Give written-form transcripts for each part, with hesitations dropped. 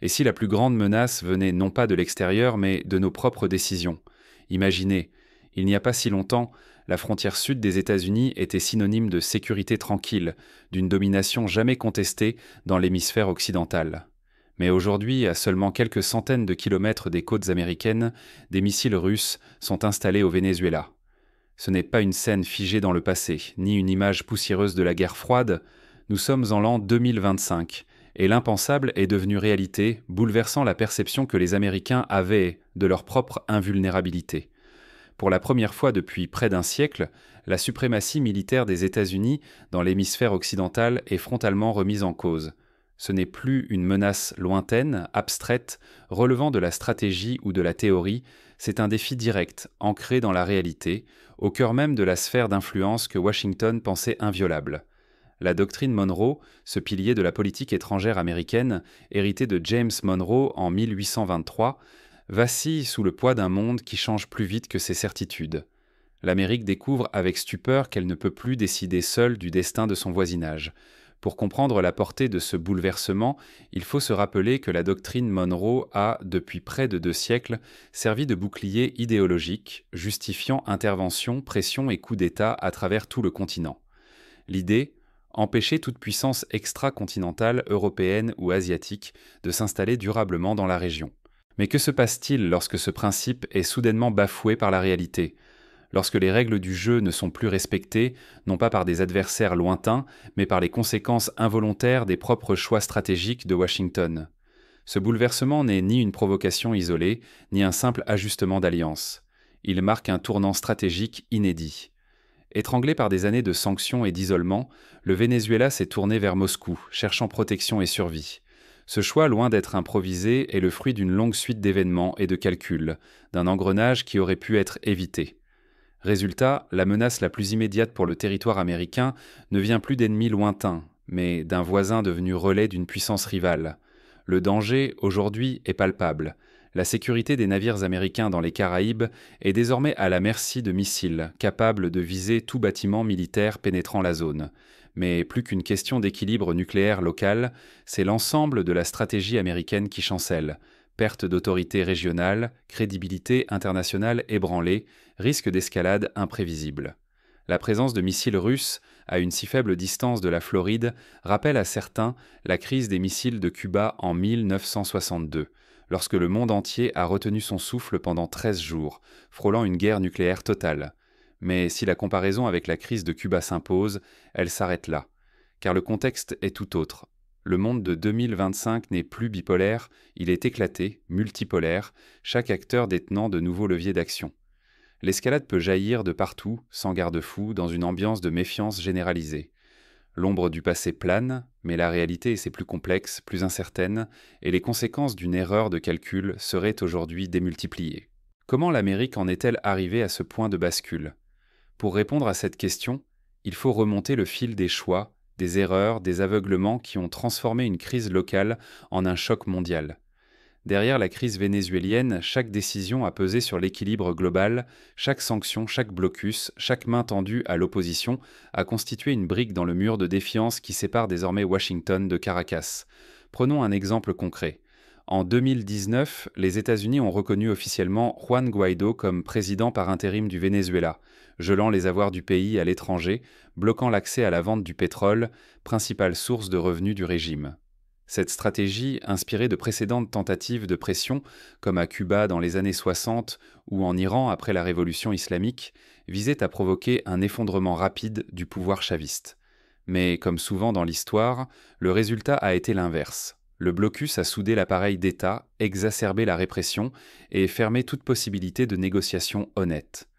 Et si la plus grande menace venait non pas de l'extérieur, mais de nos propres décisions? Imaginez, il n'y a pas si longtemps, la frontière sud des États-Unis était synonyme de sécurité tranquille, d'une domination jamais contestée dans l'hémisphère occidental. Mais aujourd'hui, à seulement quelques centaines de kilomètres des côtes américaines, des missiles russes sont installés au Venezuela. Ce n'est pas une scène figée dans le passé, ni une image poussiéreuse de la guerre froide. Nous sommes en l'an 2025, et l'impensable est devenu réalité, bouleversant la perception que les Américains avaient de leur propre invulnérabilité. Pour la première fois depuis près d'un siècle, la suprématie militaire des États-Unis dans l'hémisphère occidental est frontalement remise en cause. Ce n'est plus une menace lointaine, abstraite, relevant de la stratégie ou de la théorie, c'est un défi direct, ancré dans la réalité, au cœur même de la sphère d'influence que Washington pensait inviolable. La doctrine Monroe, ce pilier de la politique étrangère américaine, hérité de James Monroe en 1823, vacille sous le poids d'un monde qui change plus vite que ses certitudes. L'Amérique découvre avec stupeur qu'elle ne peut plus décider seule du destin de son voisinage. Pour comprendre la portée de ce bouleversement, il faut se rappeler que la doctrine Monroe a, depuis près de 2 siècles, servi de bouclier idéologique, justifiant intervention, pression et coups d'État à travers tout le continent. L'idée, empêcher toute puissance extra-continentale, européenne ou asiatique, de s'installer durablement dans la région. Mais que se passe-t-il lorsque ce principe est soudainement bafoué par la réalité ? Lorsque les règles du jeu ne sont plus respectées, non pas par des adversaires lointains, mais par les conséquences involontaires des propres choix stratégiques de Washington. Ce bouleversement n'est ni une provocation isolée, ni un simple ajustement d'alliance. Il marque un tournant stratégique inédit. Étranglé par des années de sanctions et d'isolement, le Venezuela s'est tourné vers Moscou, cherchant protection et survie. Ce choix, loin d'être improvisé, est le fruit d'une longue suite d'événements et de calculs, d'un engrenage qui aurait pu être évité. Résultat, la menace la plus immédiate pour le territoire américain ne vient plus d'ennemis lointains, mais d'un voisin devenu relais d'une puissance rivale. Le danger, aujourd'hui, est palpable. La sécurité des navires américains dans les Caraïbes est désormais à la merci de missiles, capables de viser tout bâtiment militaire pénétrant la zone. Mais plus qu'une question d'équilibre nucléaire local, c'est l'ensemble de la stratégie américaine qui chancelle. Perte d'autorité régionale, crédibilité internationale ébranlée, risque d'escalade imprévisible. La présence de missiles russes, à une si faible distance de la Floride, rappelle à certains la crise des missiles de Cuba en 1962, lorsque le monde entier a retenu son souffle pendant 13 jours, frôlant une guerre nucléaire totale. Mais si la comparaison avec la crise de Cuba s'impose, elle s'arrête là, car le contexte est tout autre. Le monde de 2025 n'est plus bipolaire, il est éclaté, multipolaire, chaque acteur détenant de nouveaux leviers d'action. L'escalade peut jaillir de partout, sans garde-fou, dans une ambiance de méfiance généralisée. L'ombre du passé plane, mais la réalité c'est plus complexe, plus incertaine, et les conséquences d'une erreur de calcul seraient aujourd'hui démultipliées. Comment l'Amérique en est-elle arrivée à ce point de bascule ? Pour répondre à cette question, il faut remonter le fil des choix, des erreurs, des aveuglements qui ont transformé une crise locale en un choc mondial. Derrière la crise vénézuélienne, chaque décision a pesé sur l'équilibre global, chaque sanction, chaque blocus, chaque main tendue à l'opposition a constitué une brique dans le mur de défiance qui sépare désormais Washington de Caracas. Prenons un exemple concret. En 2019, les États-Unis ont reconnu officiellement Juan Guaidó comme président par intérim du Venezuela, gelant les avoirs du pays à l'étranger, bloquant l'accès à la vente du pétrole, principale source de revenus du régime. Cette stratégie, inspirée de précédentes tentatives de pression, comme à Cuba dans les années 60 ou en Iran après la révolution islamique, visait à provoquer un effondrement rapide du pouvoir chaviste. Mais, comme souvent dans l'histoire, le résultat a été l'inverse. Le blocus a soudé l'appareil d'État, exacerbé la répression et fermé toute possibilité de négociation honnête.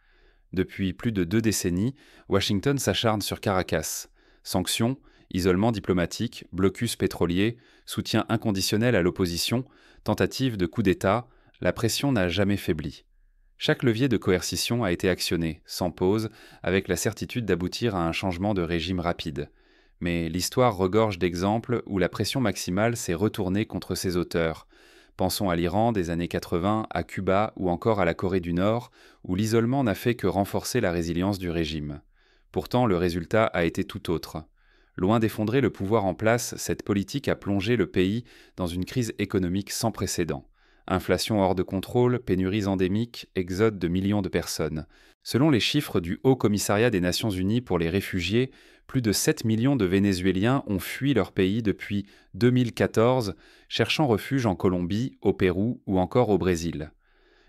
Depuis plus de 2 décennies, Washington s'acharne sur Caracas. Sanctions, isolement diplomatique, blocus pétrolier, soutien inconditionnel à l'opposition, tentative de coup d'État, la pression n'a jamais faibli. Chaque levier de coercition a été actionné, sans pause, avec la certitude d'aboutir à un changement de régime rapide. Mais l'histoire regorge d'exemples où la pression maximale s'est retournée contre ses auteurs. Pensons à l'Iran des années 80, à Cuba ou encore à la Corée du Nord, où l'isolement n'a fait que renforcer la résilience du régime. Pourtant, le résultat a été tout autre. Loin d'effondrer le pouvoir en place, cette politique a plongé le pays dans une crise économique sans précédent. Inflation hors de contrôle, pénuries endémiques, exode de millions de personnes. Selon les chiffres du Haut Commissariat des Nations Unies pour les réfugiés, plus de 7 millions de Vénézuéliens ont fui leur pays depuis 2014, cherchant refuge en Colombie, au Pérou ou encore au Brésil.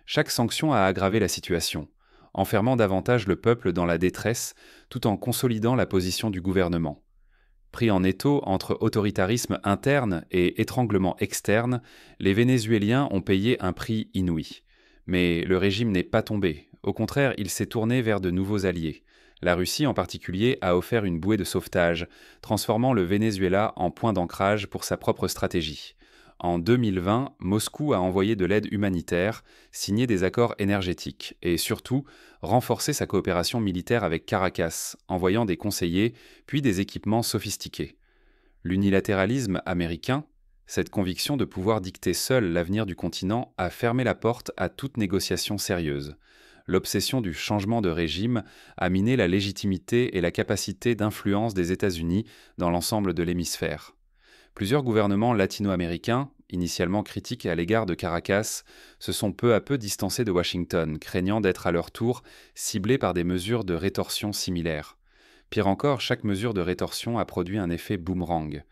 Chaque sanction a aggravé la situation, enfermant davantage le peuple dans la détresse tout en consolidant la position du gouvernement. Pris en étau entre autoritarisme interne et étranglement externe, les Vénézuéliens ont payé un prix inouï. Mais le régime n'est pas tombé. Au contraire, il s'est tourné vers de nouveaux alliés. La Russie en particulier a offert une bouée de sauvetage, transformant le Venezuela en point d'ancrage pour sa propre stratégie. En 2020, Moscou a envoyé de l'aide humanitaire, signé des accords énergétiques et surtout renforcé sa coopération militaire avec Caracas, envoyant des conseillers puis des équipements sophistiqués. L'unilatéralisme américain, cette conviction de pouvoir dicter seul l'avenir du continent, a fermé la porte à toute négociation sérieuse. L'obsession du changement de régime a miné la légitimité et la capacité d'influence des États-Unis dans l'ensemble de l'hémisphère. Plusieurs gouvernements latino-américains, initialement critiques à l'égard de Caracas, se sont peu à peu distancés de Washington, craignant d'être à leur tour ciblés par des mesures de rétorsion similaires. Pire encore, chaque mesure de rétorsion a produit un effet boomerang.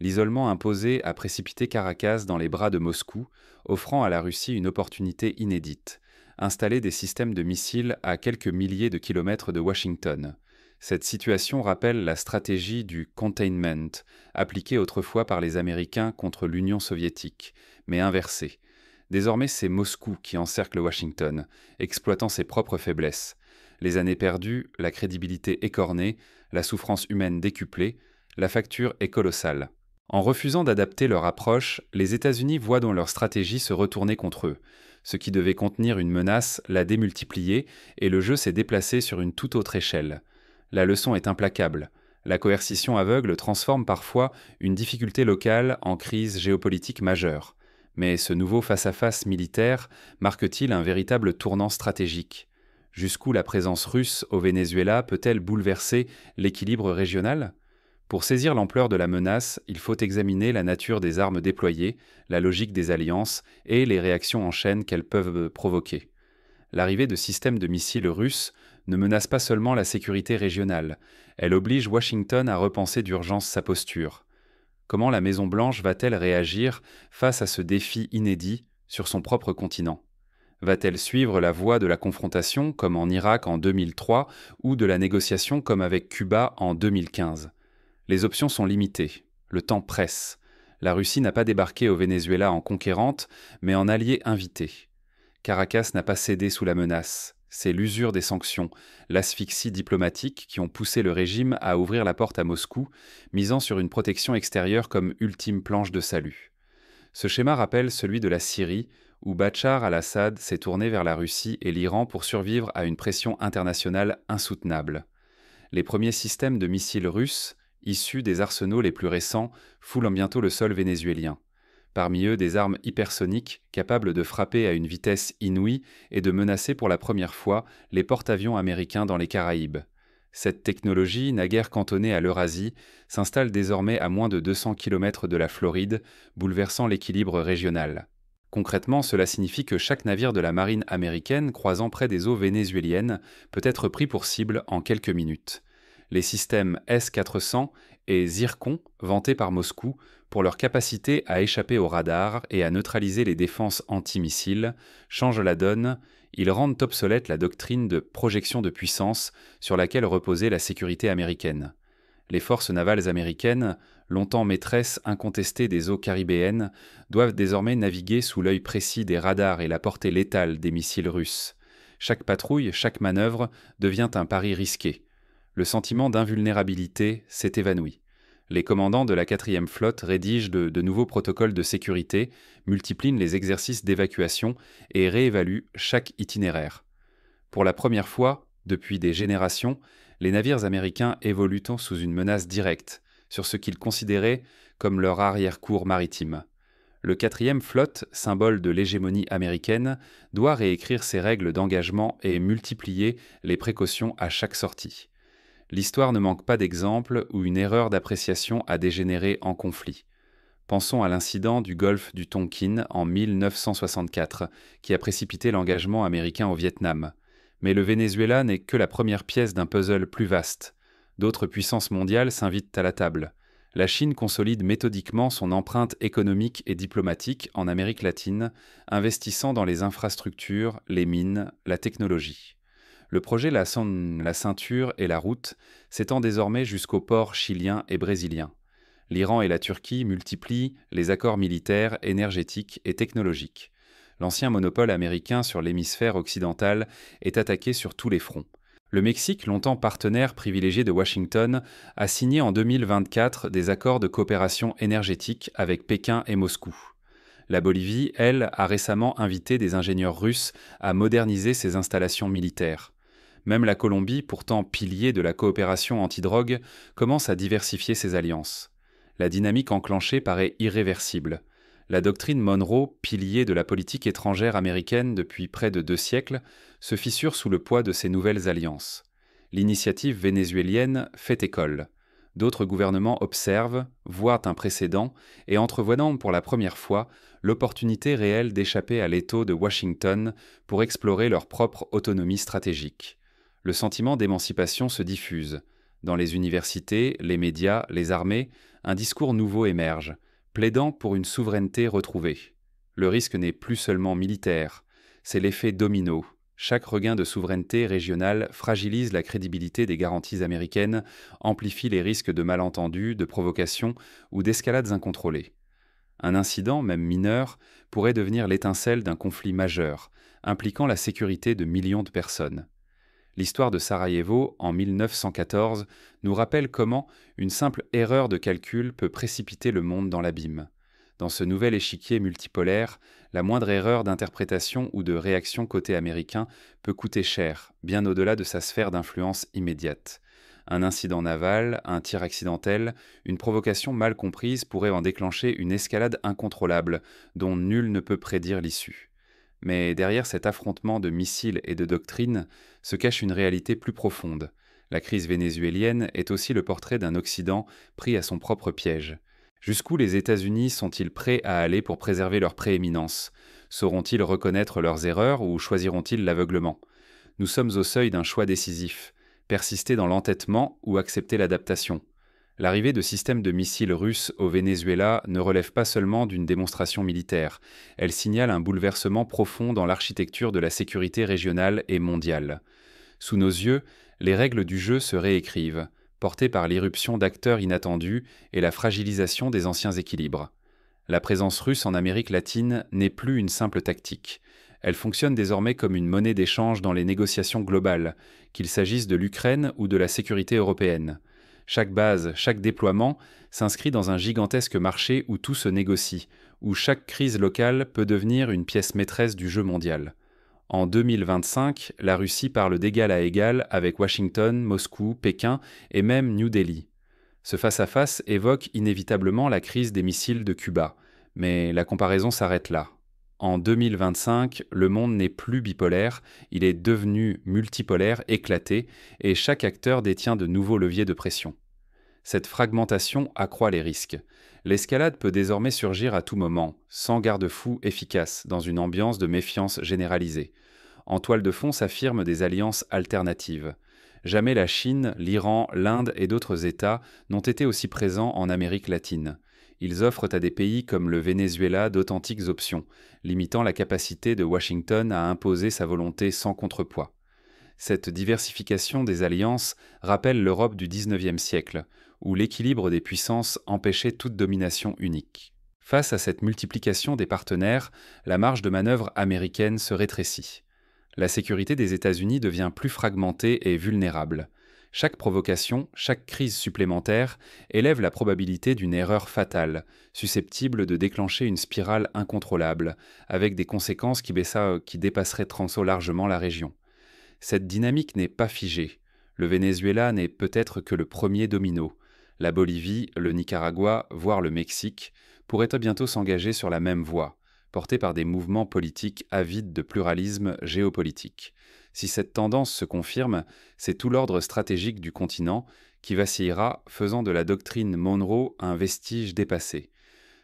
L'isolement imposé a précipité Caracas dans les bras de Moscou, offrant à la Russie une opportunité inédite: installer des systèmes de missiles à quelques milliers de kilomètres de Washington. Cette situation rappelle la stratégie du containment, appliquée autrefois par les Américains contre l'Union soviétique, mais inversée. Désormais, c'est Moscou qui encercle Washington, exploitant ses propres faiblesses. Les années perdues, la crédibilité écornée, la souffrance humaine décuplée, la facture est colossale. En refusant d'adapter leur approche, les États-Unis voient dans leur stratégie se retourner contre eux. Ce qui devait contenir une menace l'a démultipliée et le jeu s'est déplacé sur une toute autre échelle. La leçon est implacable. La coercition aveugle transforme parfois une difficulté locale en crise géopolitique majeure. Mais ce nouveau face-à-face militaire marque-t-il un véritable tournant stratégique? Jusqu'où la présence russe au Venezuela peut-elle bouleverser l'équilibre régional? Pour saisir l'ampleur de la menace, il faut examiner la nature des armes déployées, la logique des alliances et les réactions en chaîne qu'elles peuvent provoquer. L'arrivée de systèmes de missiles russes ne menace pas seulement la sécurité régionale, elle oblige Washington à repenser d'urgence sa posture. Comment la Maison-Blanche va-t-elle réagir face à ce défi inédit sur son propre continent? Va-t-elle suivre la voie de la confrontation comme en Irak en 2003 ou de la négociation comme avec Cuba en 2015? Les options sont limitées, le temps presse. La Russie n'a pas débarqué au Venezuela en conquérante, mais en alliée invitée. Caracas n'a pas cédé sous la menace. C'est l'usure des sanctions, l'asphyxie diplomatique qui ont poussé le régime à ouvrir la porte à Moscou, misant sur une protection extérieure comme ultime planche de salut. Ce schéma rappelle celui de la Syrie, où Bachar al-Assad s'est tourné vers la Russie et l'Iran pour survivre à une pression internationale insoutenable. Les premiers systèmes de missiles russes, issus des arsenaux les plus récents, foulent bientôt le sol vénézuélien. Parmi eux, des armes hypersoniques capables de frapper à une vitesse inouïe et de menacer pour la première fois les porte-avions américains dans les Caraïbes. Cette technologie, naguère cantonnée à l'Eurasie, s'installe désormais à moins de 200 km de la Floride, bouleversant l'équilibre régional. Concrètement, cela signifie que chaque navire de la marine américaine croisant près des eaux vénézuéliennes peut être pris pour cible en quelques minutes. Les systèmes S-400 et Zircon, vantés par Moscou, pour leur capacité à échapper aux radars et à neutraliser les défenses antimissiles, changent la donne. Ils rendent obsolète la doctrine de projection de puissance sur laquelle reposait la sécurité américaine. Les forces navales américaines, longtemps maîtresses incontestées des eaux caribéennes, doivent désormais naviguer sous l'œil précis des radars et la portée létale des missiles russes. Chaque patrouille, chaque manœuvre devient un pari risqué. Le sentiment d'invulnérabilité s'est évanoui. Les commandants de la 4e flotte rédigent de nouveaux protocoles de sécurité, multiplient les exercices d'évacuation et réévaluent chaque itinéraire. Pour la première fois, depuis des générations, les navires américains évoluent sous une menace directe sur ce qu'ils considéraient comme leur arrière-cour maritime. Le 4e flotte, symbole de l'hégémonie américaine, doit réécrire ses règles d'engagement et multiplier les précautions à chaque sortie. L'histoire ne manque pas d'exemples où une erreur d'appréciation a dégénéré en conflit. Pensons à l'incident du golfe du Tonkin en 1964, qui a précipité l'engagement américain au Vietnam. Mais le Venezuela n'est que la première pièce d'un puzzle plus vaste. D'autres puissances mondiales s'invitent à la table. La Chine consolide méthodiquement son empreinte économique et diplomatique en Amérique latine, investissant dans les infrastructures, les mines, la technologie. Le projet La Ceinture et la Route s'étend désormais jusqu'aux ports chiliens et brésiliens. L'Iran et la Turquie multiplient les accords militaires, énergétiques et technologiques. L'ancien monopole américain sur l'hémisphère occidental est attaqué sur tous les fronts. Le Mexique, longtemps partenaire privilégié de Washington, a signé en 2024 des accords de coopération énergétique avec Pékin et Moscou. La Bolivie, elle, a récemment invité des ingénieurs russes à moderniser ses installations militaires. Même la Colombie, pourtant pilier de la coopération antidrogue, commence à diversifier ses alliances. La dynamique enclenchée paraît irréversible. La doctrine Monroe, pilier de la politique étrangère américaine depuis près de 2 siècles, se fissure sous le poids de ces nouvelles alliances. L'initiative vénézuélienne fait école. D'autres gouvernements observent, voient un précédent et entrevoient pour la première fois l'opportunité réelle d'échapper à l'étau de Washington pour explorer leur propre autonomie stratégique. Le sentiment d'émancipation se diffuse. Dans les universités, les médias, les armées, un discours nouveau émerge, plaidant pour une souveraineté retrouvée. Le risque n'est plus seulement militaire, c'est l'effet domino. Chaque regain de souveraineté régionale fragilise la crédibilité des garanties américaines, amplifie les risques de malentendus, de provocations ou d'escalades incontrôlées. Un incident, même mineur, pourrait devenir l'étincelle d'un conflit majeur, impliquant la sécurité de millions de personnes. L'histoire de Sarajevo, en 1914, nous rappelle comment une simple erreur de calcul peut précipiter le monde dans l'abîme. Dans ce nouvel échiquier multipolaire, la moindre erreur d'interprétation ou de réaction côté américain peut coûter cher, bien au-delà de sa sphère d'influence immédiate. Un incident naval, un tir accidentel, une provocation mal comprise pourrait en déclencher une escalade incontrôlable, dont nul ne peut prédire l'issue. Mais derrière cet affrontement de missiles et de doctrines se cache une réalité plus profonde. La crise vénézuélienne est aussi le portrait d'un Occident pris à son propre piège. Jusqu'où les États-Unis sont-ils prêts à aller pour préserver leur prééminence? Sauront-ils reconnaître leurs erreurs ou choisiront-ils l'aveuglement? Nous sommes au seuil d'un choix décisif. Persister dans l'entêtement ou accepter l'adaptation? L'arrivée de systèmes de missiles russes au Venezuela ne relève pas seulement d'une démonstration militaire, elle signale un bouleversement profond dans l'architecture de la sécurité régionale et mondiale. Sous nos yeux, les règles du jeu se réécrivent, portées par l'irruption d'acteurs inattendus et la fragilisation des anciens équilibres. La présence russe en Amérique latine n'est plus une simple tactique. Elle fonctionne désormais comme une monnaie d'échange dans les négociations globales, qu'il s'agisse de l'Ukraine ou de la sécurité européenne. Chaque base, chaque déploiement s'inscrit dans un gigantesque marché où tout se négocie, où chaque crise locale peut devenir une pièce maîtresse du jeu mondial. En 2025, la Russie parle d'égal à égal avec Washington, Moscou, Pékin et même New Delhi. Ce face-à-face évoque inévitablement la crise des missiles de Cuba, mais la comparaison s'arrête là. En 2025, le monde n'est plus bipolaire, il est devenu multipolaire, éclaté, et chaque acteur détient de nouveaux leviers de pression. Cette fragmentation accroît les risques. L'escalade peut désormais surgir à tout moment, sans garde-fou efficace, dans une ambiance de méfiance généralisée. En toile de fond s'affirment des alliances alternatives. Jamais la Chine, l'Iran, l'Inde et d'autres États n'ont été aussi présents en Amérique latine. Ils offrent à des pays comme le Venezuela d'authentiques options, limitant la capacité de Washington à imposer sa volonté sans contrepoids. Cette diversification des alliances rappelle l'Europe du XIXe siècle, où l'équilibre des puissances empêchait toute domination unique. Face à cette multiplication des partenaires, la marge de manœuvre américaine se rétrécit. La sécurité des États-Unis devient plus fragmentée et vulnérable. Chaque provocation, chaque crise supplémentaire élève la probabilité d'une erreur fatale, susceptible de déclencher une spirale incontrôlable, avec des conséquences qui dépasseraient trop largement la région. Cette dynamique n'est pas figée. Le Venezuela n'est peut-être que le premier domino. La Bolivie, le Nicaragua, voire le Mexique pourraient bientôt s'engager sur la même voie, portés par des mouvements politiques avides de pluralisme géopolitique. Si cette tendance se confirme, c'est tout l'ordre stratégique du continent qui vacillera, faisant de la doctrine Monroe un vestige dépassé.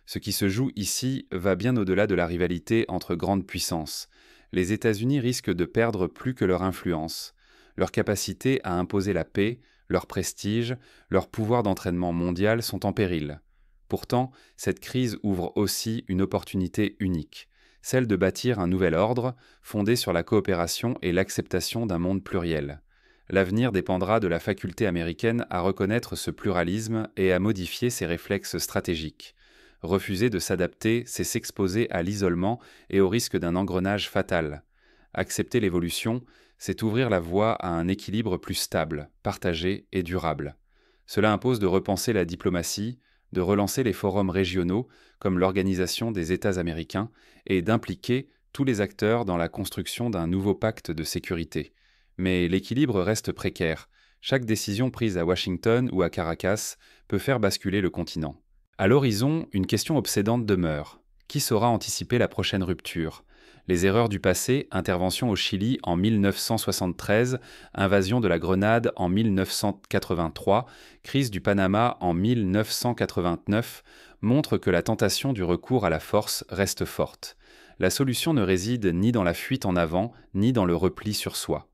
Ce qui se joue ici va bien au-delà de la rivalité entre grandes puissances. Les États-Unis risquent de perdre plus que leur influence, leur capacité à imposer la paix, leur prestige, leur pouvoir d'entraînement mondial sont en péril. Pourtant, cette crise ouvre aussi une opportunité unique, celle de bâtir un nouvel ordre fondé sur la coopération et l'acceptation d'un monde pluriel. L'avenir dépendra de la faculté américaine à reconnaître ce pluralisme et à modifier ses réflexes stratégiques. Refuser de s'adapter, c'est s'exposer à l'isolement et au risque d'un engrenage fatal. Accepter l'évolution, c'est ouvrir la voie à un équilibre plus stable, partagé et durable. Cela impose de repenser la diplomatie, de relancer les forums régionaux, comme l'Organisation des États américains, et d'impliquer tous les acteurs dans la construction d'un nouveau pacte de sécurité. Mais l'équilibre reste précaire. Chaque décision prise à Washington ou à Caracas peut faire basculer le continent. À l'horizon, une question obsédante demeure. Qui saura anticiper la prochaine rupture ? Les erreurs du passé, intervention au Chili en 1973, invasion de la Grenade en 1983, crise du Panama en 1989, montrent que la tentation du recours à la force reste forte. La solution ne réside ni dans la fuite en avant, ni dans le repli sur soi.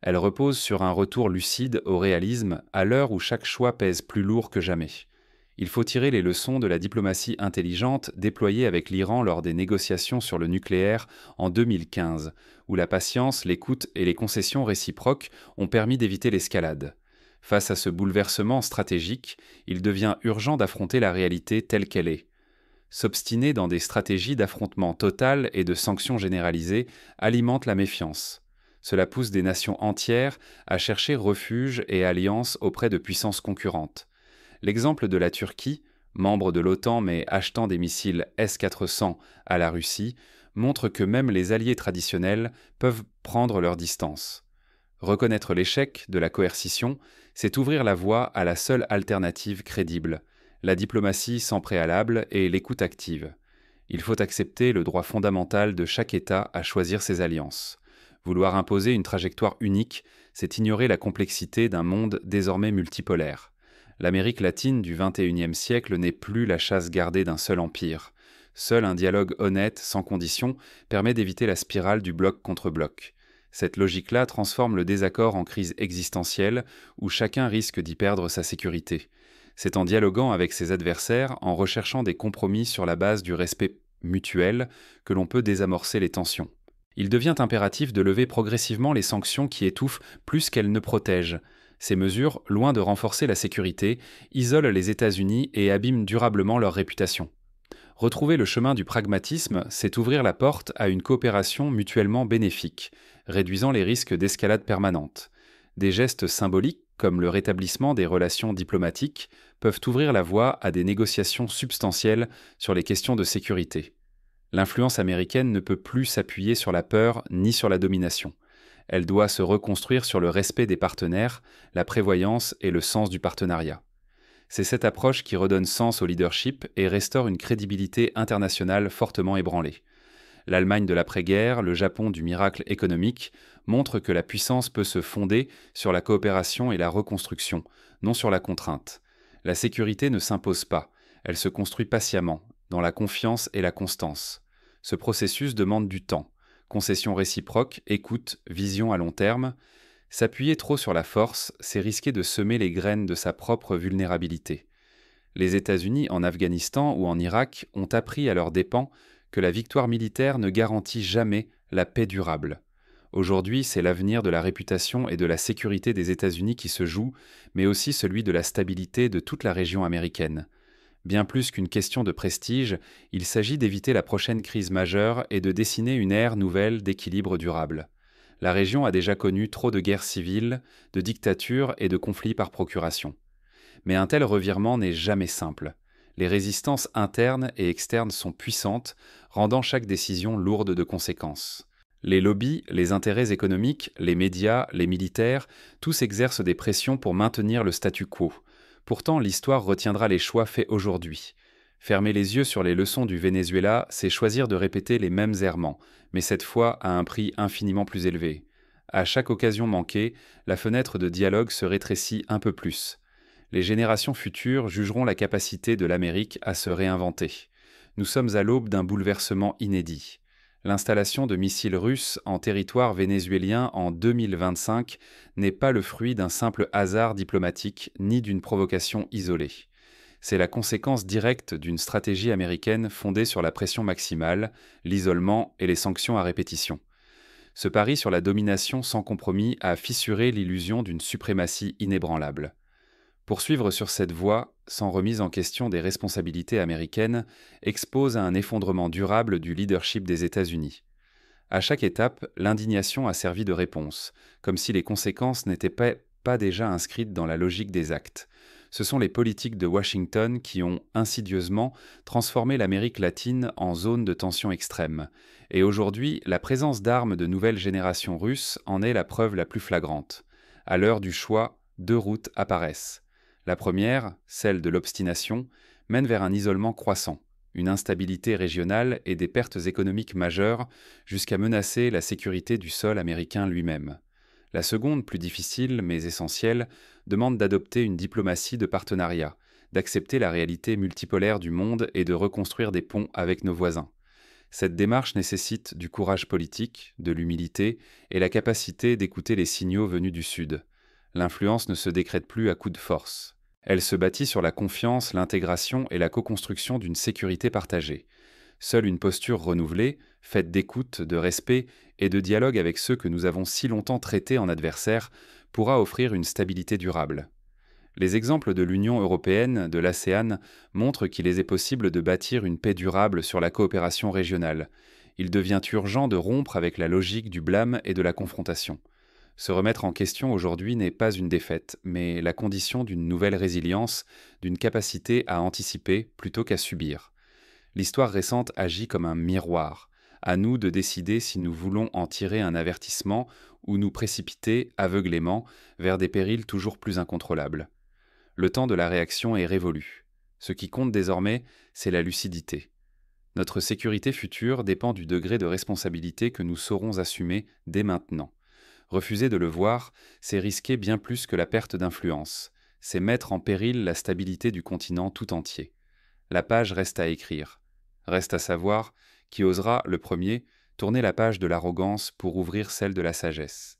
Elle repose sur un retour lucide au réalisme à l'heure où chaque choix pèse plus lourd que jamais. Il faut tirer les leçons de la diplomatie intelligente déployée avec l'Iran lors des négociations sur le nucléaire en 2015, où la patience, l'écoute et les concessions réciproques ont permis d'éviter l'escalade. Face à ce bouleversement stratégique, il devient urgent d'affronter la réalité telle qu'elle est. S'obstiner dans des stratégies d'affrontement total et de sanctions généralisées alimente la méfiance. Cela pousse des nations entières à chercher refuge et alliance auprès de puissances concurrentes. L'exemple de la Turquie, membre de l'OTAN mais achetant des missiles S-400 à la Russie, montre que même les alliés traditionnels peuvent prendre leur distance. Reconnaître l'échec de la coercition, c'est ouvrir la voie à la seule alternative crédible, la diplomatie sans préalable et l'écoute active. Il faut accepter le droit fondamental de chaque État à choisir ses alliances. Vouloir imposer une trajectoire unique, c'est ignorer la complexité d'un monde désormais multipolaire. L'Amérique latine du XXIe siècle n'est plus la chasse gardée d'un seul empire. Seul un dialogue honnête, sans condition, permet d'éviter la spirale du bloc contre bloc. Cette logique-là transforme le désaccord en crise existentielle, où chacun risque d'y perdre sa sécurité. C'est en dialoguant avec ses adversaires, en recherchant des compromis sur la base du respect mutuel, que l'on peut désamorcer les tensions. Il devient impératif de lever progressivement les sanctions qui étouffent plus qu'elles ne protègent. Ces mesures, loin de renforcer la sécurité, isolent les États-Unis et abîment durablement leur réputation. Retrouver le chemin du pragmatisme, c'est ouvrir la porte à une coopération mutuellement bénéfique, réduisant les risques d'escalade permanente. Des gestes symboliques, comme le rétablissement des relations diplomatiques, peuvent ouvrir la voie à des négociations substantielles sur les questions de sécurité. L'influence américaine ne peut plus s'appuyer sur la peur ni sur la domination. Elle doit se reconstruire sur le respect des partenaires, la prévoyance et le sens du partenariat. C'est cette approche qui redonne sens au leadership et restaure une crédibilité internationale fortement ébranlée. L'Allemagne de l'après-guerre, le Japon du miracle économique, montrent que la puissance peut se fonder sur la coopération et la reconstruction, non sur la contrainte. La sécurité ne s'impose pas, elle se construit patiemment, dans la confiance et la constance. Ce processus demande du temps. Concession réciproque, écoute, vision à long terme. S'appuyer trop sur la force, c'est risquer de semer les graines de sa propre vulnérabilité. Les États-Unis en Afghanistan ou en Irak ont appris à leurs dépens que la victoire militaire ne garantit jamais la paix durable. Aujourd'hui, c'est l'avenir de la réputation et de la sécurité des États-Unis qui se joue, mais aussi celui de la stabilité de toute la région américaine. Bien plus qu'une question de prestige, il s'agit d'éviter la prochaine crise majeure et de dessiner une ère nouvelle d'équilibre durable. La région a déjà connu trop de guerres civiles, de dictatures et de conflits par procuration. Mais un tel revirement n'est jamais simple. Les résistances internes et externes sont puissantes, rendant chaque décision lourde de conséquences. Les lobbies, les intérêts économiques, les médias, les militaires, tous exercent des pressions pour maintenir le statu quo. Pourtant, l'histoire retiendra les choix faits aujourd'hui. Fermer les yeux sur les leçons du Venezuela, c'est choisir de répéter les mêmes errements, mais cette fois à un prix infiniment plus élevé. À chaque occasion manquée, la fenêtre de dialogue se rétrécit un peu plus. Les générations futures jugeront la capacité de l'Amérique à se réinventer. Nous sommes à l'aube d'un bouleversement inédit. L'installation de missiles russes en territoire vénézuélien en 2025 n'est pas le fruit d'un simple hasard diplomatique ni d'une provocation isolée. C'est la conséquence directe d'une stratégie américaine fondée sur la pression maximale, l'isolement et les sanctions à répétition. Ce pari sur la domination sans compromis a fissuré l'illusion d'une suprématie inébranlable. Poursuivre sur cette voie, sans remise en question des responsabilités américaines, expose à un effondrement durable du leadership des États-Unis. À chaque étape, l'indignation a servi de réponse, comme si les conséquences n'étaient pas déjà inscrites dans la logique des actes. Ce sont les politiques de Washington qui ont insidieusement transformé l'Amérique latine en zone de tension extrême. Et aujourd'hui, la présence d'armes de nouvelle génération russe en est la preuve la plus flagrante. À l'heure du choix, deux routes apparaissent. La première, celle de l'obstination, mène vers un isolement croissant, une instabilité régionale et des pertes économiques majeures jusqu'à menacer la sécurité du sol américain lui-même. La seconde, plus difficile mais essentielle, demande d'adopter une diplomatie de partenariat, d'accepter la réalité multipolaire du monde et de reconstruire des ponts avec nos voisins. Cette démarche nécessite du courage politique, de l'humilité et la capacité d'écouter les signaux venus du Sud. L'influence ne se décrète plus à coups de force. Elle se bâtit sur la confiance, l'intégration et la co-construction d'une sécurité partagée. Seule une posture renouvelée, faite d'écoute, de respect et de dialogue avec ceux que nous avons si longtemps traités en adversaires, pourra offrir une stabilité durable. Les exemples de l'Union européenne, de l'ASEAN, montrent qu'il est possible de bâtir une paix durable sur la coopération régionale. Il devient urgent de rompre avec la logique du blâme et de la confrontation. Se remettre en question aujourd'hui n'est pas une défaite, mais la condition d'une nouvelle résilience, d'une capacité à anticiper plutôt qu'à subir. L'histoire récente agit comme un miroir. À nous de décider si nous voulons en tirer un avertissement ou nous précipiter aveuglément vers des périls toujours plus incontrôlables. Le temps de la réaction est révolu. Ce qui compte désormais, c'est la lucidité. Notre sécurité future dépend du degré de responsabilité que nous saurons assumer dès maintenant. Refuser de le voir, c'est risquer bien plus que la perte d'influence. C'est mettre en péril la stabilité du continent tout entier. La page reste à écrire. Reste à savoir qui osera, le premier, tourner la page de l'arrogance pour ouvrir celle de la sagesse.